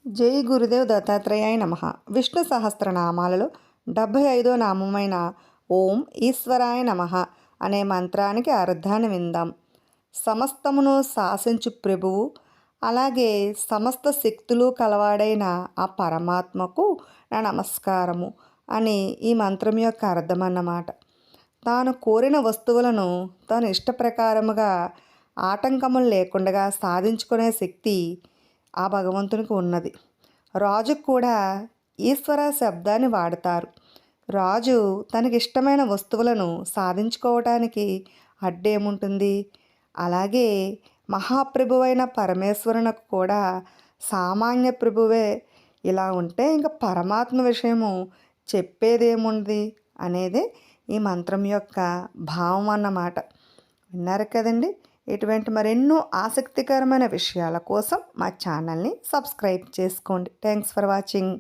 జై గురుదేవ్ దత్తాత్రేయాయ నమః. విష్ణు సహస్రనామాలలో 75వ నామమైన ఓం ఈశ్వరాయ నమః అనే మంత్రానికి అర్థాన్ని విందాం. సమస్తమును శాసించు ప్రభువు, అలాగే సమస్త శక్తులు కలవాడైన ఆ పరమాత్మకు నా నమస్కారము అని ఈ మంత్రం యొక్క అర్థం అన్నమాట. తాను కోరిన వస్తువులను తాను ఇష్ట ప్రకారముగా ఆటంకములు లేకుండా సాధించుకునే శక్తి ఆ భగవంతునికి ఉన్నది. రాజుకు కూడా ఈశ్వర శబ్దాన్ని వాడతారు. రాజు తనకి ఇష్టమైన వస్తువులను సాధించుకోవటానికి అడ్డేముంటుంది. అలాగే మహాప్రభువైన పరమేశ్వరునకు కూడా సామాన్య ప్రభువే ఇలా ఉంటే ఇంకా పరమాత్మ విషయము చెప్పేదేముంది అనేదే ఈ మంత్రం యొక్క భావం అన్నమాట. విన్నారు కదండి. ఇటువంటి మరెన్నో ఆసక్తికరమైన విషయాల కోసం మా ఛానల్ని సబ్స్క్రైబ్ చేసుకోండి. Thanks for watching.